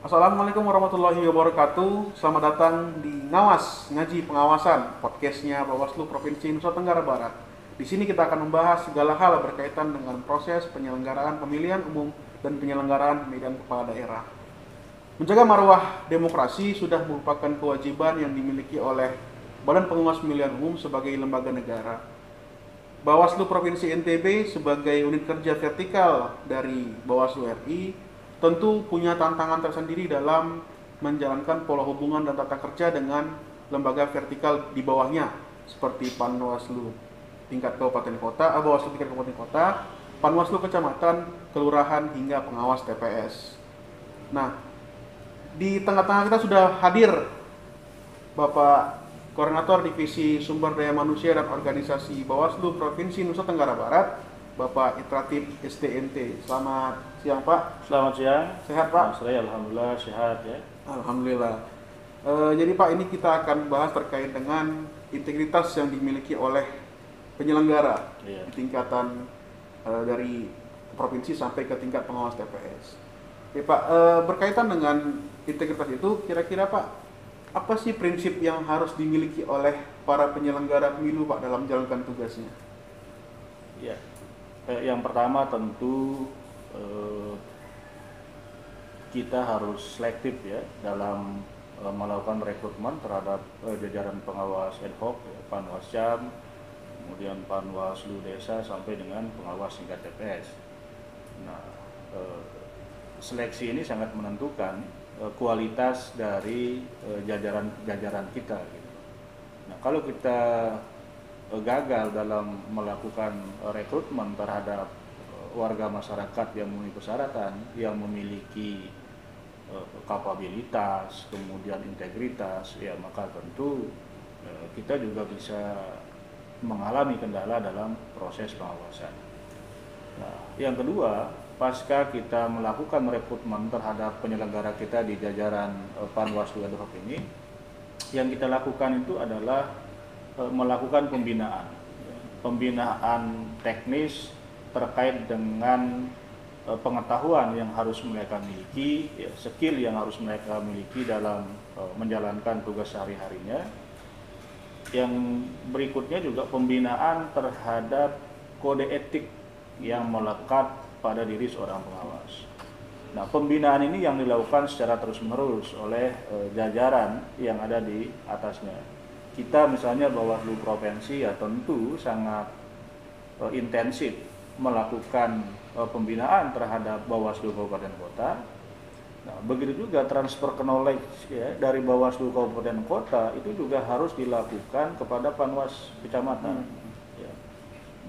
Assalamualaikum warahmatullahi wabarakatuh. Selamat datang di Ngawas, Ngaji Pengawasan, podcastnya Bawaslu Provinsi Nusa Tenggara Barat. Di sini kita akan membahas segala hal berkaitan dengan proses penyelenggaraan pemilihan umum dan penyelenggaraan pemilihan kepala daerah. Menjaga marwah demokrasi sudah merupakan kewajiban yang dimiliki oleh Badan Pengawas Pemilihan Umum sebagai lembaga negara. Bawaslu Provinsi NTB sebagai unit kerja vertikal dari Bawaslu RI tentu punya tantangan tersendiri dalam menjalankan pola hubungan dan tata kerja dengan lembaga vertikal di bawahnya seperti Panwaslu tingkat kabupaten kota, Bawaslu tingkat kabupaten kota, Panwaslu kecamatan, kelurahan hingga pengawas TPS. Nah, di tengah-tengah kita sudah hadir Bapak Koordinator Divisi Sumber Daya Manusia dan Organisasi Bawaslu Provinsi Nusa Tenggara Barat, Bapak Itratif SDNT. Selamat siang Pak. Selamat siang. Sehat Pak? Saya alhamdulillah sehat ya. Alhamdulillah. Jadi Pak, ini kita akan bahas terkait dengan integritas yang dimiliki oleh penyelenggara Iya. di tingkatan dari provinsi sampai ke tingkat pengawas TPS. Oke Pak, berkaitan dengan integritas itu, kira-kira Pak, apa sih prinsip yang harus dimiliki oleh para penyelenggara pemilu Pak dalam menjalankan tugasnya? Ya. Yang pertama tentu kita harus selektif ya dalam melakukan rekrutmen terhadap jajaran pengawas ad hoc, ya, Panwascam, kemudian Panwaslu Desa sampai dengan pengawas tingkat TPS. Nah, seleksi ini sangat menentukan kualitas dari jajaran kita. Gitu. Nah, kalau kita gagal dalam melakukan rekrutmen terhadap warga masyarakat yang memenuhi persyaratan, yang memiliki kapabilitas, kemudian integritas, ya maka tentu kita juga bisa mengalami kendala dalam proses pengawasan. Nah, yang kedua, pasca kita melakukan rekrutmen terhadap penyelenggara kita di jajaran Panwaslu ad hoc ini, yang kita lakukan itu adalah melakukan pembinaan teknis terkait dengan pengetahuan yang harus mereka miliki, ya, skill yang harus mereka miliki dalam menjalankan tugas sehari-harinya. Yang berikutnya juga pembinaan terhadap kode etik yang melekat pada diri seorang pengawas. Nah, pembinaan ini yang dilakukan secara terus-menerus oleh jajaran yang ada di atasnya. Kita misalnya Bawaslu Provinsi ya tentu sangat intensif melakukan pembinaan terhadap Bawaslu Kabupaten Kota. Nah, begitu juga transfer knowledge ya, dari Bawaslu Kabupaten Kota itu juga harus dilakukan kepada Panwas Kecamatan. Ya.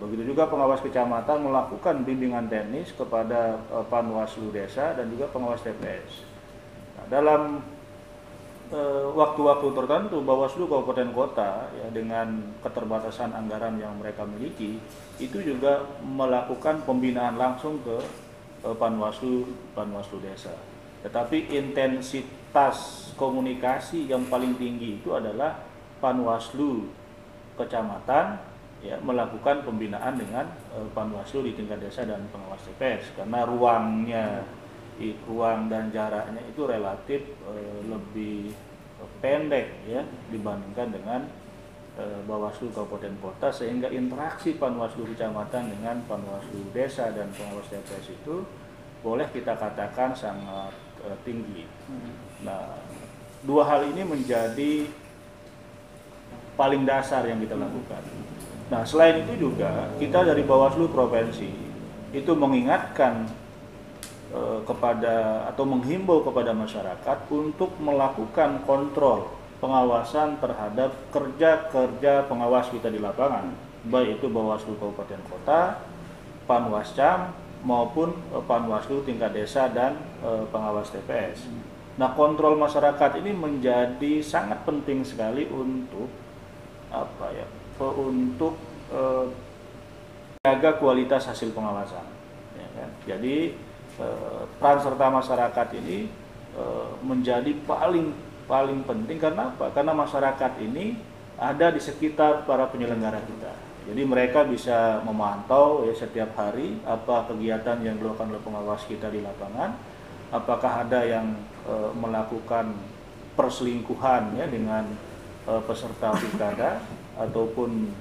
Begitu juga pengawas kecamatan melakukan bimbingan teknis kepada Panwaslu Desa dan juga pengawas TPS. Nah, dalam waktu-waktu tertentu Bawaslu Kabupaten Kota ya dengan keterbatasan anggaran yang mereka miliki itu juga melakukan pembinaan langsung ke Panwaslu Desa. Tetapi intensitas komunikasi yang paling tinggi itu adalah Panwaslu Kecamatan ya melakukan pembinaan dengan Panwaslu di tingkat desa dan pengawas TPS karena ruang dan jaraknya itu relatif lebih pendek ya dibandingkan dengan Bawaslu Kabupaten Kota, sehingga interaksi Panwaslu Kecamatan dengan Panwaslu Desa dan pengawas TPS itu boleh kita katakan sangat tinggi. Nah, dua hal ini menjadi paling dasar yang kita lakukan. Nah, selain itu juga kita dari Bawaslu Provinsi itu mengingatkan kepada atau menghimbau kepada masyarakat untuk melakukan kontrol pengawasan terhadap kerja-kerja pengawas kita di lapangan, baik itu Bawaslu Kabupaten Kota, Panwascam maupun Panwaslu tingkat desa dan pengawas TPS. Nah, kontrol masyarakat ini menjadi sangat penting sekali untuk untuk menjaga kualitas hasil pengawasan. Ya kan? Jadi peran serta masyarakat ini menjadi paling penting. Karena apa? Karena masyarakat ini ada di sekitar para penyelenggara kita. Jadi mereka bisa memantau ya setiap hari apa kegiatan yang dilakukan oleh pengawas kita di lapangan, apakah ada yang melakukan perselingkuhan ya dengan peserta pilkada ataupun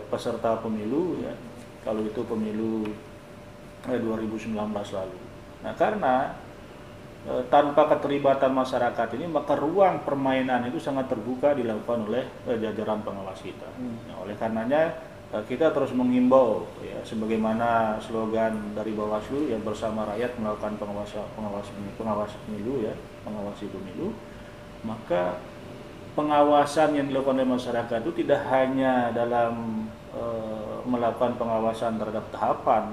peserta pemilu ya, kalau itu pemilu 2019 lalu. Nah, karena tanpa keterlibatan masyarakat ini, maka ruang permainan itu sangat terbuka dilakukan oleh jajaran pengawas kita. Nah, oleh karenanya kita terus menghimbau ya, sebagaimana slogan dari Bawaslu yang bersama rakyat melakukan pengawas pemilu ya, mengawasi pemilu. Maka pengawasan yang dilakukan oleh masyarakat itu tidak hanya dalam melakukan pengawasan terhadap tahapan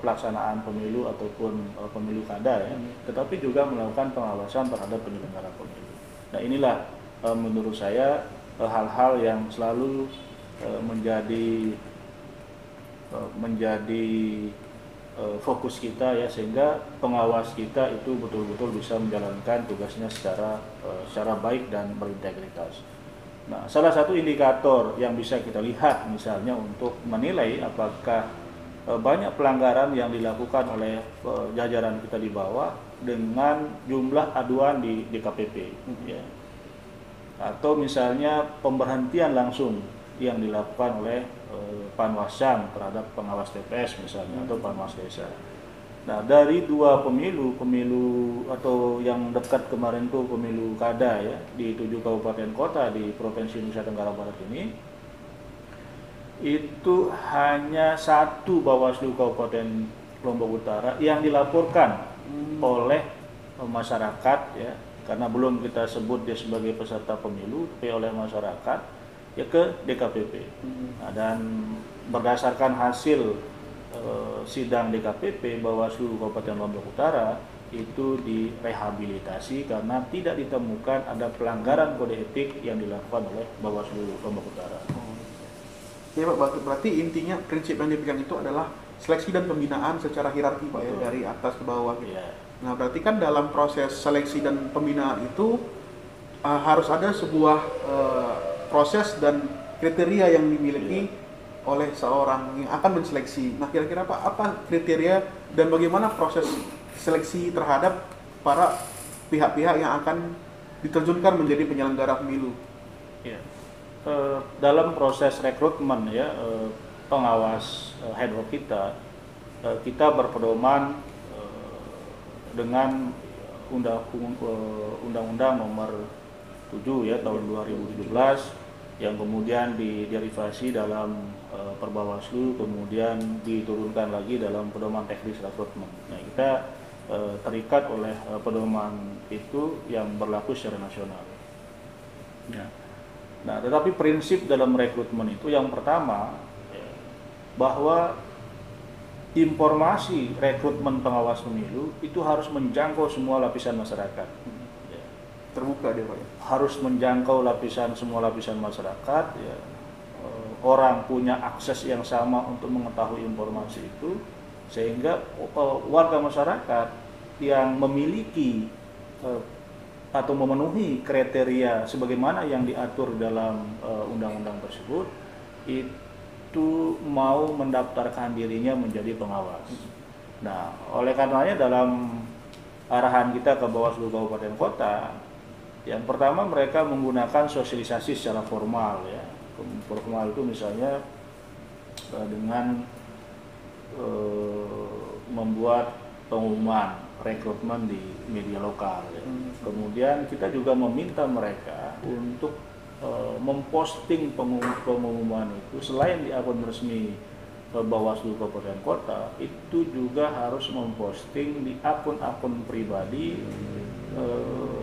pelaksanaan pemilu ataupun pemilu kada ya, tetapi juga melakukan pengawasan terhadap penyelenggara pemilu. Nah, inilah menurut saya hal-hal yang selalu menjadi fokus kita ya, sehingga pengawas kita itu betul-betul bisa menjalankan tugasnya secara baik dan berintegritas. Nah, salah satu indikator yang bisa kita lihat misalnya untuk menilai apakah banyak pelanggaran yang dilakukan oleh jajaran kita di bawah dengan jumlah aduan di DKPP ya. Atau misalnya pemberhentian langsung yang dilakukan oleh Panwascam terhadap pengawas TPS misalnya atau Panwas Desa. Nah, dari dua pemilu atau yang dekat kemarin tuh pemilu kada ya di 7 kabupaten kota di Provinsi Nusa Tenggara Barat ini, itu hanya 1 Bawaslu Kabupaten Lombok Utara yang dilaporkan oleh masyarakat ya, karena belum kita sebut dia sebagai peserta pemilu, tapi oleh masyarakat ya ke DKPP. Nah, dan berdasarkan hasil sidang DKPP, Bawaslu Kabupaten Lombok Utara itu direhabilitasi karena tidak ditemukan ada pelanggaran kode etik yang dilakukan oleh Bawaslu Lombok Utara. Ya Pak, berarti intinya prinsip yang dipegang itu adalah seleksi dan pembinaan secara hierarki Pak ya, dari atas ke bawah. Ya. Nah, berarti kan dalam proses seleksi dan pembinaan itu harus ada sebuah proses dan kriteria yang dimiliki oleh seorang yang akan menseleksi. Nah, kira-kira apa kriteria dan bagaimana proses seleksi terhadap para pihak-pihak yang akan diterjunkan menjadi penyelenggara pemilu? Ya. Dalam proses rekrutmen ya, pengawas head of kita berpedoman dengan Undang-Undang Nomor 7 ya tahun 2017 yang kemudian diderivasi dalam Perbawaslu, kemudian diturunkan lagi dalam pedoman teknis rekrutmen. Nah, kita terikat oleh pedoman itu yang berlaku secara nasional. Ya. Nah, tetapi prinsip dalam rekrutmen itu yang pertama ya, bahwa informasi rekrutmen pengawas pemilu itu harus menjangkau semua lapisan masyarakat. Ya. Terbuka dia Pak ya? Harus menjangkau semua lapisan masyarakat ya. Orang punya akses yang sama untuk mengetahui informasi itu, sehingga warga masyarakat yang memiliki atau memenuhi kriteria sebagaimana yang diatur dalam undang-undang tersebut itu mau mendaftarkan dirinya menjadi pengawas. Nah, oleh karenanya dalam arahan kita ke Bawaslu Kabupaten Kota, yang pertama mereka menggunakan sosialisasi secara formal ya. Formal itu misalnya dengan membuat pengumuman rekrutmen di media lokal ya. Kemudian kita juga meminta mereka untuk memposting pengumuman itu selain di akun resmi Bawaslu Kabupaten Kota, itu juga harus memposting di akun-akun pribadi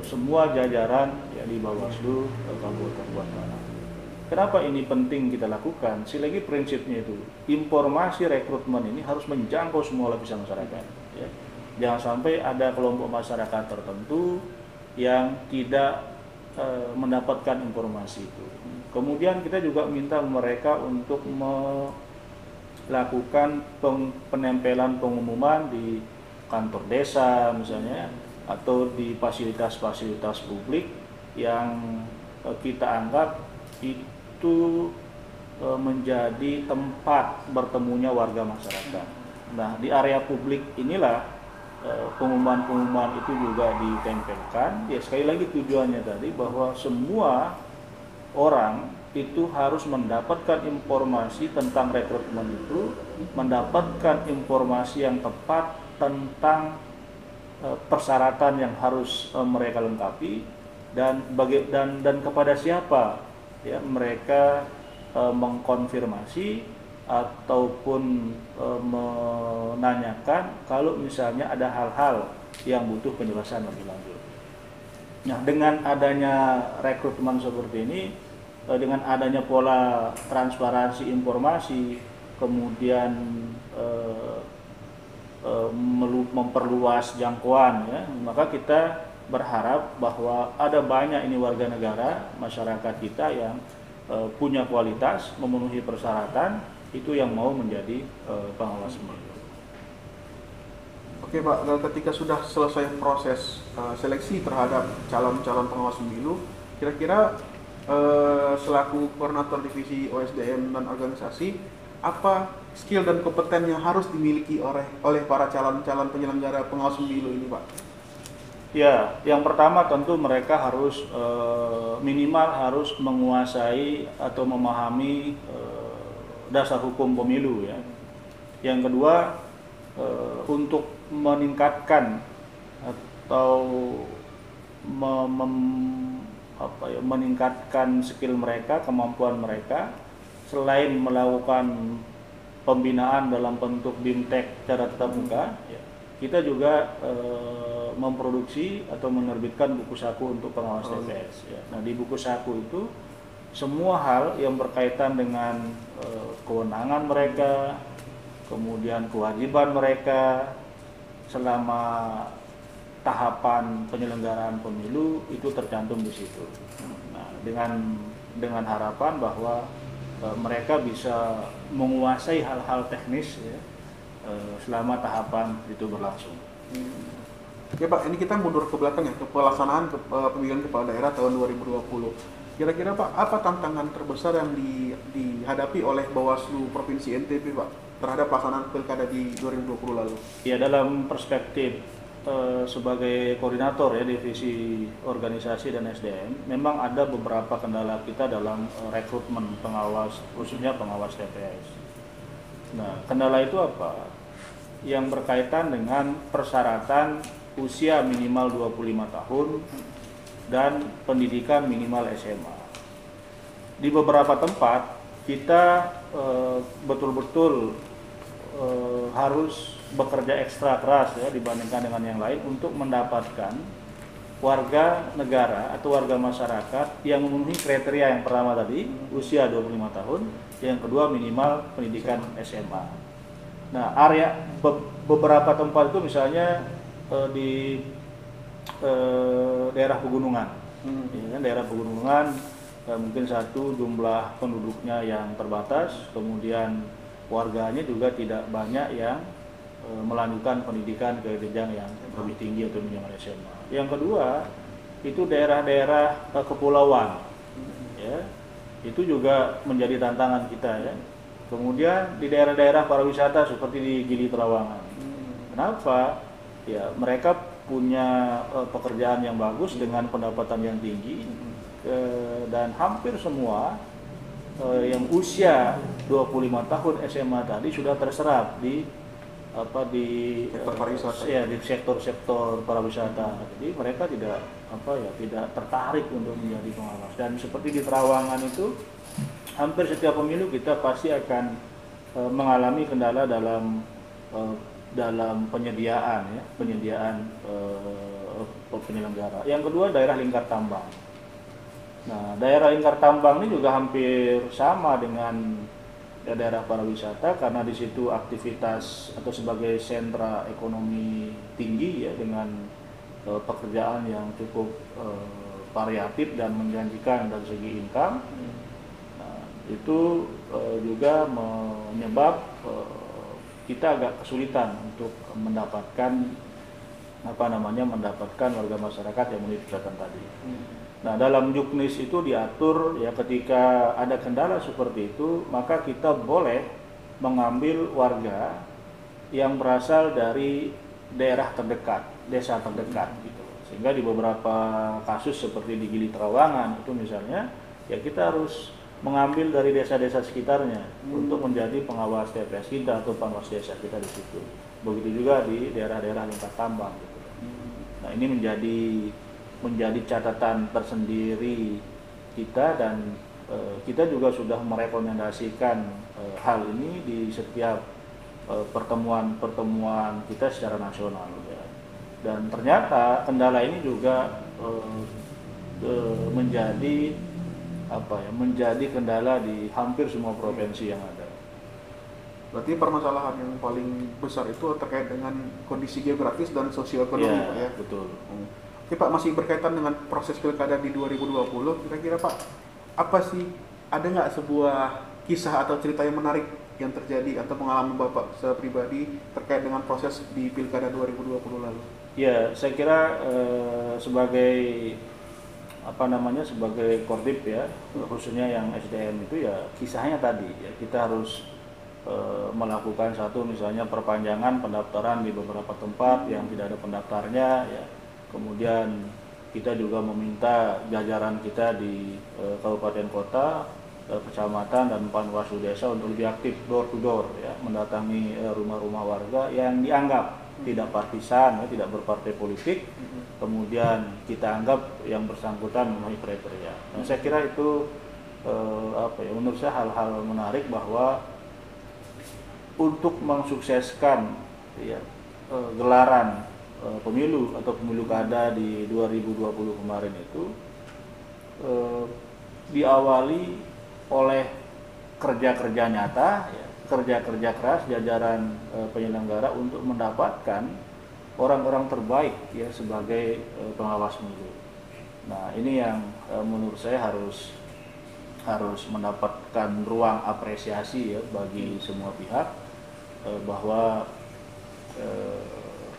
semua jajaran ya di Bawaslu Kabupaten Kota. Kenapa ini penting kita lakukan? Lagi prinsipnya itu informasi rekrutmen ini harus menjangkau semua lapisan masyarakat ya. Jangan sampai ada kelompok masyarakat tertentu yang tidak mendapatkan informasi itu. Kemudian kita juga minta mereka untuk melakukan penempelan pengumuman di kantor desa misalnya, atau di fasilitas-fasilitas publik yang kita anggap itu menjadi tempat bertemunya warga masyarakat. Nah, di area publik inilah pengumuman-pengumuman itu juga ditempelkan. Ya sekali lagi tujuannya tadi bahwa semua orang itu harus mendapatkan informasi tentang rekrutmen itu, mendapatkan informasi yang tepat tentang persyaratan yang harus mereka lengkapi dan kepada siapa ya mereka mengkonfirmasi ataupun menanyakan kalau misalnya ada hal-hal yang butuh penjelasan lebih lanjut. Nah, dengan adanya rekrutmen seperti ini, dengan adanya pola transparansi informasi, kemudian memperluas jangkauan, ya, maka kita berharap bahwa ada banyak ini warga negara masyarakat kita yang punya kualitas, memenuhi persyaratan, itu yang mau menjadi pengawas pemilu. Oke Pak, dan ketika sudah selesai proses seleksi terhadap calon-calon pengawas pemilu, kira-kira selaku koordinator divisi OSDM dan organisasi, apa skill dan kompeten yang harus dimiliki oleh para calon-calon penyelenggara pengawas pemilu ini Pak? Ya, yang pertama tentu mereka harus minimal harus menguasai atau memahami dasar hukum pemilu ya. Yang kedua, untuk meningkatkan atau meningkatkan skill mereka, kemampuan mereka, selain melakukan pembinaan dalam bentuk BIMTEK secara tatap muka, ya, kita juga memproduksi atau menerbitkan buku saku untuk pengawas TPS. Ya. Nah, di buku saku itu semua hal yang berkaitan dengan kewenangan mereka, kemudian kewajiban mereka selama tahapan penyelenggaraan pemilu itu tercantum di situ. Nah, dengan harapan bahwa mereka bisa menguasai hal-hal teknis ya, selama tahapan itu berlangsung. Oke Pak, ini kita mundur ke belakang ya, ke pelaksanaan pemilihan kepala daerah tahun 2020. Kira-kira Pak, apa tantangan terbesar yang dihadapi oleh Bawaslu Provinsi NTB Pak terhadap pelaksanaan pilkada di 2020 lalu? Ya, dalam perspektif sebagai koordinator ya divisi organisasi dan SDM, memang ada beberapa kendala kita dalam rekrutmen pengawas, khususnya pengawas TPS. Nah, kendala itu apa? Yang berkaitan dengan persyaratan usia minimal 25 tahun dan pendidikan minimal SMA. Di beberapa tempat kita betul-betul harus bekerja ekstra keras ya dibandingkan dengan yang lain untuk mendapatkan warga negara atau warga masyarakat yang memenuhi kriteria yang pertama tadi, usia 25 tahun, yang kedua minimal pendidikan SMA. Nah, area beberapa tempat itu misalnya di daerah pegunungan, ya, daerah pegunungan mungkin satu jumlah penduduknya yang terbatas, kemudian warganya juga tidak banyak yang melanjutkan pendidikan ke jenjang yang lebih tinggi atau jenjang SMA. Yang kedua itu daerah-daerah kepulauan, ya, itu juga menjadi tantangan kita ya. Kemudian di daerah-daerah pariwisata seperti di Gili Trawangan. Kenapa? Ya, mereka punya pekerjaan yang bagus dengan pendapatan yang tinggi dan hampir semua yang usia 25 tahun SMA tadi sudah terserap di sektor pariwisata. Ya, di sektor pariwisata. Jadi mereka tidak tidak tertarik untuk menjadi pengawas. Dan seperti di Trawangan itu hampir setiap pemilu kita pasti akan mengalami kendala dalam penyediaan penyelenggara. Yang kedua daerah lingkar tambang. Nah, daerah lingkar tambang ini juga hampir sama dengan daerah pariwisata karena di situ aktivitas atau sebagai sentra ekonomi tinggi ya dengan pekerjaan yang cukup variatif dan menjanjikan dari segi income. Nah, itu juga menyebab kita agak kesulitan untuk mendapatkan warga masyarakat yang memenuhi syarat tadi. Nah, dalam Juknis itu diatur ya ketika ada kendala seperti itu, maka kita boleh mengambil warga yang berasal dari daerah terdekat, desa terdekat gitu. Sehingga di beberapa kasus seperti di Gili Trawangan itu misalnya, ya kita harus mengambil dari desa-desa sekitarnya untuk menjadi pengawas TPS kita atau pengawas desa kita di situ. Begitu juga di daerah-daerah lingkar tambang gitu. Nah, ini menjadi catatan tersendiri kita, dan kita juga sudah merekomendasikan hal ini di setiap pertemuan-pertemuan kita secara nasional ya. Dan ternyata kendala ini juga menjadi kendala di hampir semua provinsi yang ada. Berarti permasalahan yang paling besar itu terkait dengan kondisi geografis dan sosioekonomi, Ya, Pak ya. betul. Oke Pak, masih berkaitan dengan proses pilkada di 2020, kira-kira Pak, apa sih, ada nggak sebuah kisah atau cerita yang menarik yang terjadi atau pengalaman Bapak secara pribadi terkait dengan proses di pilkada 2020 lalu? Ya, saya kira sebagai sebagai Kordip ya, khususnya yang SDM itu ya kisahnya tadi ya, kita harus melakukan satu misalnya perpanjangan pendaftaran di beberapa tempat yang tidak ada pendaftarnya ya. Kemudian kita juga meminta jajaran kita di kabupaten kota, kecamatan dan panwaslu desa untuk lebih aktif door to door ya, mendatangi rumah-rumah warga yang dianggap tidak partisan ya, tidak berpartai politik. Kemudian kita anggap yang bersangkutan memenuhi kriteria. Nah, saya kira itu menurut saya hal-hal menarik bahwa untuk mensukseskan ya, gelaran pemilu atau pemilu kada di 2020 kemarin itu diawali oleh kerja-kerja nyata ya, kerja-kerja keras jajaran penyelenggara untuk mendapatkan orang-orang terbaik ya sebagai pengawas pemilu. Nah, ini yang menurut saya harus mendapatkan ruang apresiasi ya bagi semua pihak, bahwa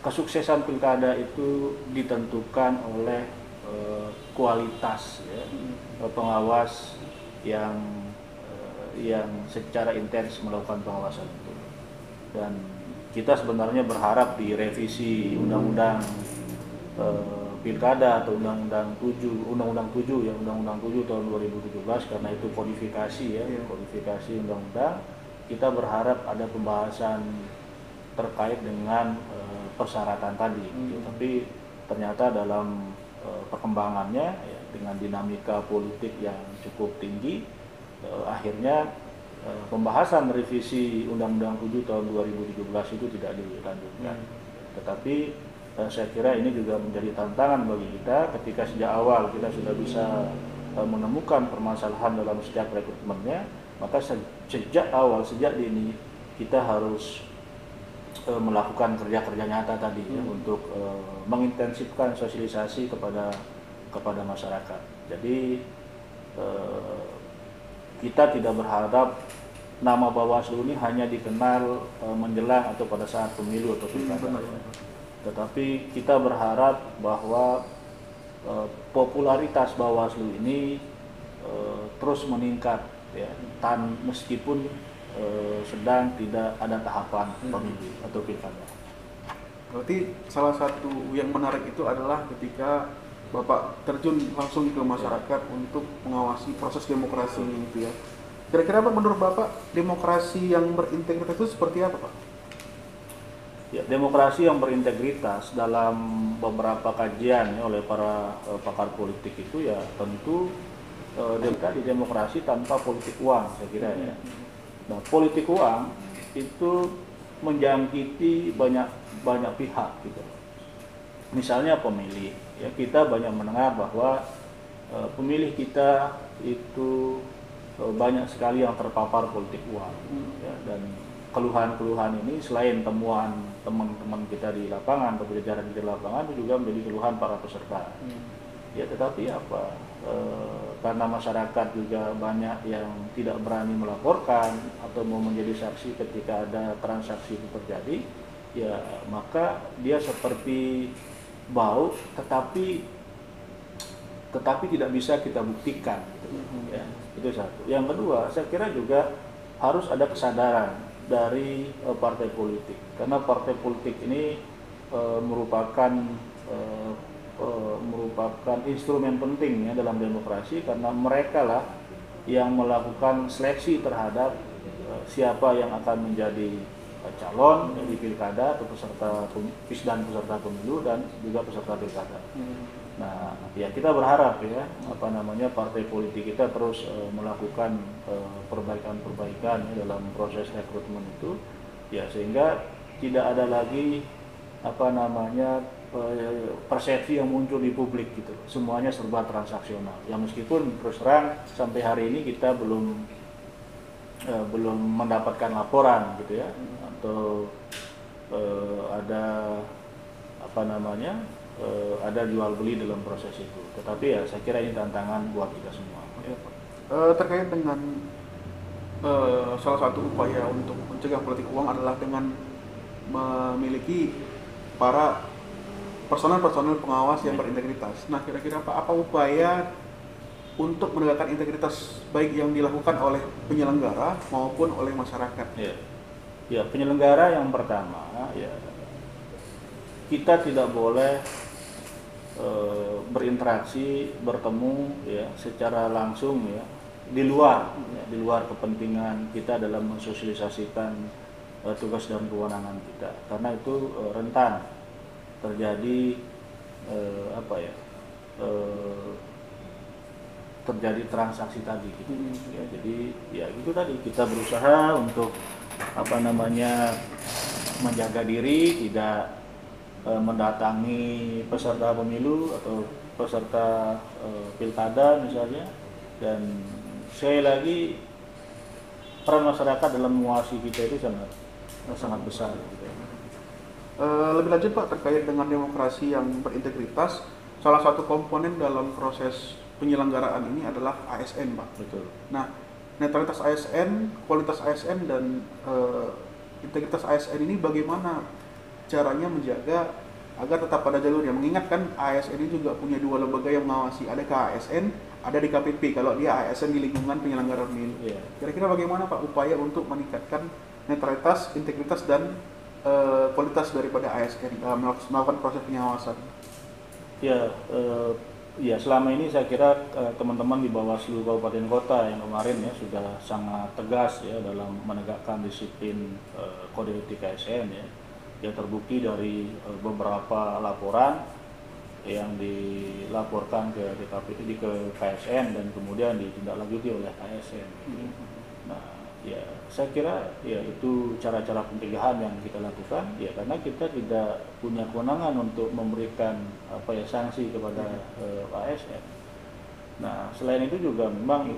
kesuksesan pilkada itu ditentukan oleh kualitas ya, pengawas yang secara intens melakukan pengawasan itu. Dan kita sebenarnya berharap di revisi undang-undang pilkada atau undang-undang 7 tahun 2017, karena itu kodifikasi ya, kodifikasi undang-undang, kita berharap ada pembahasan terkait dengan persyaratan tadi. Tapi ternyata dalam perkembangannya ya, dengan dinamika politik yang cukup tinggi, akhirnya pembahasan revisi Undang-Undang 7 tahun 2017 itu tidak dilanjutkan. Tetapi saya kira ini juga menjadi tantangan bagi kita ketika sejak awal kita sudah bisa menemukan permasalahan dalam setiap rekrutmennya, maka sejak dini kita harus melakukan kerja-kerja nyata tadi ya, untuk mengintensifkan sosialisasi kepada masyarakat. Jadi kita tidak berharap nama Bawaslu ini hanya dikenal menjelang atau pada saat pemilu atau pilkada. Tetapi kita berharap bahwa popularitas Bawaslu ini terus meningkat ya, meskipun sedang tidak ada tahapan pemilu atau pilkada. Berarti salah satu yang menarik itu adalah ketika Bapak terjun langsung ke masyarakat untuk mengawasi proses demokrasi itu ya. Kira-kira Pak, menurut Bapak demokrasi yang berintegritas itu seperti apa Pak? Ya, demokrasi yang berintegritas dalam beberapa kajian ya, oleh para pakar politik itu ya tentu di demokrasi tanpa politik uang, saya kira ya. Nah, politik uang itu menjangkiti banyak pihak gitu. Misalnya pemilih, ya kita banyak mendengar bahwa pemilih kita itu banyak sekali yang terpapar politik uang, ya, dan keluhan-keluhan ini selain temuan teman-teman kita di lapangan atau jajaran di lapangan, itu juga menjadi keluhan para peserta. Ya, tetapi karena masyarakat juga banyak yang tidak berani melaporkan atau mau menjadi saksi ketika ada transaksi itu terjadi, ya maka dia seperti bau, tetapi tidak bisa kita buktikan gitu. Ya, itu satu. Yang kedua, saya kira juga harus ada kesadaran dari partai politik, karena partai politik ini merupakan instrumen penting ya dalam demokrasi, karena mereka lah yang melakukan seleksi terhadap siapa yang akan menjadi calon di pilkada atau peserta pemilu dan juga peserta pilkada. Nah, ya kita berharap ya partai politik kita terus melakukan perbaikan-perbaikan ya, dalam proses rekrutmen itu ya, sehingga tidak ada lagi persepsi yang muncul di publik gitu. Semuanya serba transaksional. Ya meskipun terus terang sampai hari ini kita belum mendapatkan laporan gitu ya, atau ada ada jual beli dalam proses itu. Tetapi ya saya kira ini tantangan buat kita semua. Terkait dengan salah satu upaya untuk mencegah politik uang adalah dengan memiliki para personel pengawas yang berintegritas. Nah, kira-kira apa upaya untuk menegakkan integritas baik yang dilakukan oleh penyelenggara maupun oleh masyarakat? Ya, penyelenggara yang pertama ya, kita tidak boleh berinteraksi, bertemu ya secara langsung ya di luar kepentingan kita dalam mensosialisasikan tugas dan kewenangan kita, karena itu rentan terjadi terjadi transaksi tadi gitu. Ya, jadi ya itu tadi kita berusaha untuk menjaga diri, tidak mendatangi peserta pemilu atau peserta pilkada misalnya, dan sekali lagi peran masyarakat dalam mengawasi kita itu sangat besar gitu. Lebih lanjut Pak, terkait dengan demokrasi yang berintegritas, salah satu komponen dalam proses penyelenggaraan ini adalah ASN Pak. Betul. Nah, netralitas ASN, kualitas ASN dan integritas ASN ini bagaimana caranya menjaga agar tetap pada jalurnya? Mengingatkan ASN ini juga punya dua lembaga yang mengawasi, ada KASN, ada DKPP kalau dia ASN di lingkungan penyelenggara pemilu. Kira-kira bagaimana Pak upaya untuk meningkatkan netralitas, integritas dan kualitas daripada ASN melakukan proses pengawasan? Ya, selama ini saya kira teman-teman di Bawaslu Kabupaten Kota yang kemarin ya sudah sangat tegas ya dalam menegakkan disiplin kode etik ASN ya. Yang terbukti dari beberapa laporan yang dilaporkan ke DKPP, ke KSN, dan kemudian ditindaklanjuti oleh ASN. Nah, ya saya kira ya itu cara-cara pencegahan yang kita lakukan ya, karena kita tidak punya kewenangan untuk memberikan sanksi kepada ASN. Nah, selain itu juga memang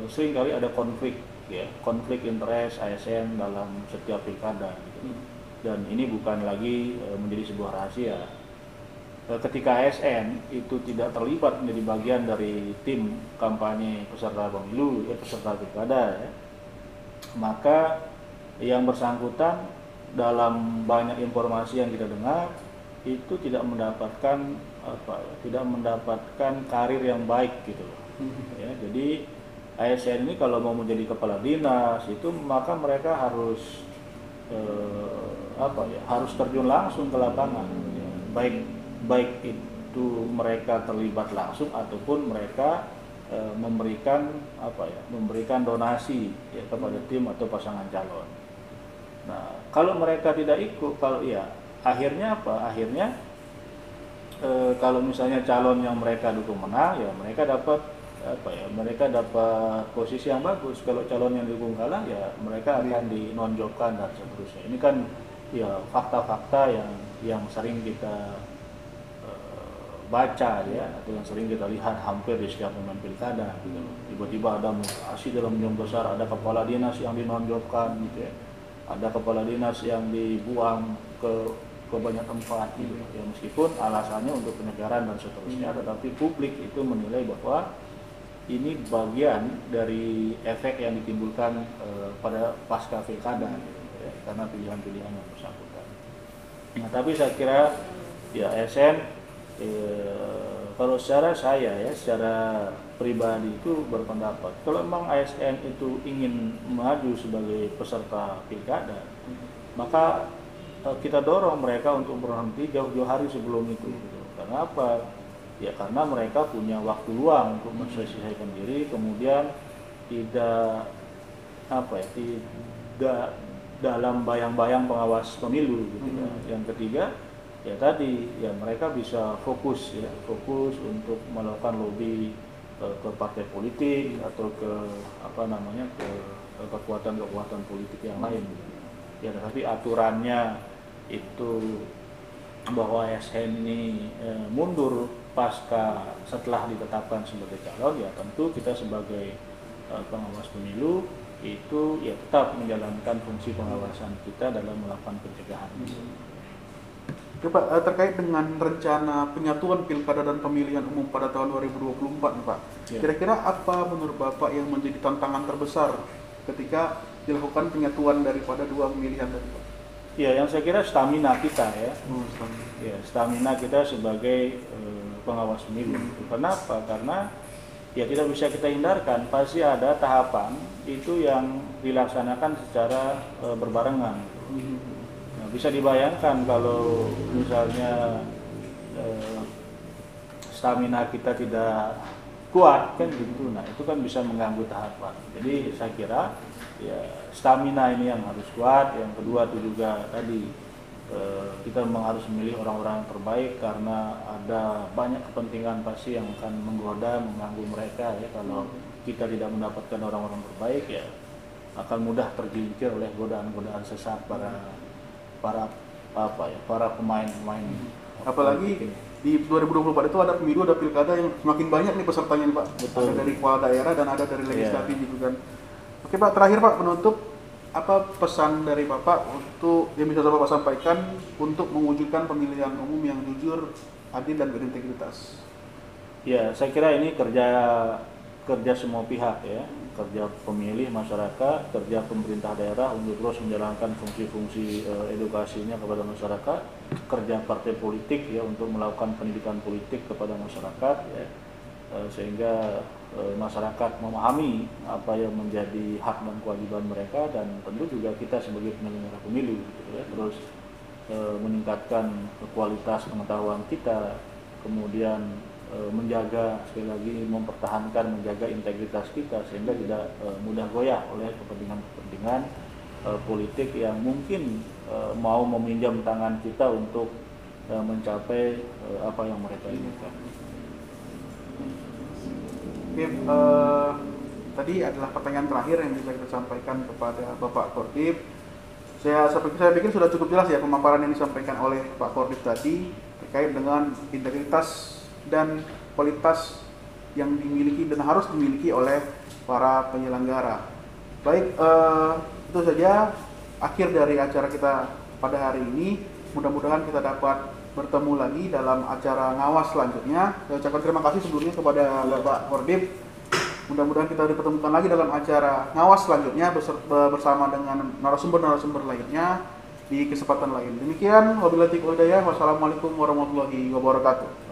seringkali ada konflik interest ASN dalam setiap pilkada gitu. Dan ini bukan lagi menjadi sebuah rahasia. Ketika ASN itu tidak terlibat menjadi bagian dari tim kampanye peserta pemilu, peserta pilkada ya, maka yang bersangkutan dalam banyak informasi yang kita dengar itu tidak mendapatkan karir yang baik gitu loh. Ya, jadi ASN ini kalau mau menjadi kepala dinas itu maka mereka harus harus terjun langsung ke lapangan ya. Baik itu mereka terlibat langsung ataupun mereka memberikan donasi ya kepada tim atau pasangan calon. Nah, kalau mereka tidak ikut, akhirnya kalau misalnya calon yang mereka dukung menang ya mereka dapat posisi yang bagus. Kalau calon yang didukung kalah ya mereka akan dinonjolkan dan seterusnya. Ini kan ya fakta-fakta yang sering kita baca ya, atau yang sering kita lihat hampir di setiap momen pilkada gitu. Tiba-tiba ada mutasi dalam jumlah besar, ada kepala dinas yang dinonjolkan gitu ya. Ada kepala dinas yang dibuang ke banyak tempat gitu. Ya meskipun alasannya untuk penyegaran dan seterusnya, tetapi publik itu menilai bahwa ini bagian dari efek yang ditimbulkan pada pasca pilkada gitu, ya, karena pilihan-pilihan yang bersangkutan. Nah, tapi saya kira ya ASN kalau secara pribadi itu berpendapat kalau memang ASN itu ingin maju sebagai peserta pilkada, maka kita dorong mereka untuk berhenti jauh-jauh hari sebelum itu. Gitu. Karena apa? Ya karena mereka punya waktu luang untuk menselesaikan diri, kemudian tidak tidak dalam bayang-bayang pengawas pemilu gitu ya. Yang ketiga ya tadi ya mereka bisa fokus untuk melakukan lobby ke partai politik atau ke ke kekuatan-kekuatan politik yang lain gitu. Ya tapi aturannya itu bahwa ASN ini mundur pasca setelah ditetapkan sebagai calon, ya tentu kita sebagai pengawas pemilu itu ya tetap menjalankan fungsi pengawasan kita dalam melakukan pencegahan. Oke Pak, terkait dengan rencana penyatuan pilkada dan pemilihan umum pada tahun 2024 nih Pak, kira-kira apa menurut Bapak yang menjadi tantangan terbesar ketika dilakukan penyatuan daripada dua pemilihan tadi Pak? Ya, yang saya kira stamina kita ya. Ya, stamina kita sebagai pengawas pemilu. Kenapa? Karena ya tidak bisa kita hindarkan, pasti ada tahapan itu yang dilaksanakan secara berbarengan. Nah, bisa dibayangkan kalau misalnya stamina kita tidak kuat kan gitu, nah itu kan bisa mengganggu tahapan. Jadi saya kira ya stamina ini yang harus kuat. Yang kedua itu juga tadi kita memang harus memilih orang-orang yang terbaik karena ada banyak kepentingan pasti yang akan menggoda, mengganggu mereka ya. Kalau kita tidak mendapatkan orang-orang terbaik ya akan mudah tergelincir oleh godaan-godaan sesat para pemain-pemain. Apalagi di 2024 itu ada pemilu, ada pilkada yang semakin banyak nih pesertanya nih Pak. Betul. Ada dari kepala daerah dan ada dari legislatif juga kan. Oke Pak, terakhir Pak, penutup, apa pesan dari Bapak untuk yang bisa Bapak sampaikan untuk mewujudkan pemilihan umum yang jujur, adil dan berintegritas? Ya, saya kira ini kerja semua pihak ya, kerja pemilih, masyarakat, kerja pemerintah daerah untuk terus menjalankan fungsi-fungsi edukasinya kepada masyarakat, kerja partai politik ya untuk melakukan pendidikan politik kepada masyarakat ya, sehingga masyarakat memahami apa yang menjadi hak dan kewajiban mereka, dan tentu juga kita sebagai penyelenggara pemilu gitu ya, terus meningkatkan kualitas pengetahuan kita, kemudian menjaga, sekali lagi mempertahankan, menjaga integritas kita sehingga tidak mudah goyah oleh kepentingan-kepentingan politik yang mungkin mau meminjam tangan kita untuk mencapai apa yang mereka inginkan. Oke, tadi adalah pertanyaan terakhir yang bisa kita sampaikan kepada Bapak Kordip. Saya pikir sudah cukup jelas ya pemaparan yang disampaikan oleh Pak Kordip tadi terkait dengan integritas dan kualitas yang dimiliki dan harus dimiliki oleh para penyelenggara. Baik, itu saja akhir dari acara kita pada hari ini. Mudah-mudahan kita dapat bertemu lagi dalam acara ngawas selanjutnya. Saya ucapkan terima kasih sebelumnya kepada Bapak Kordip. Mudah-mudahan kita dipertemukan lagi dalam acara ngawas selanjutnya bersama dengan narasumber-narasumber lainnya di kesempatan lain. Demikian, wabillahi taufiq wal hidayah. Wassalamualaikum warahmatullahi wabarakatuh.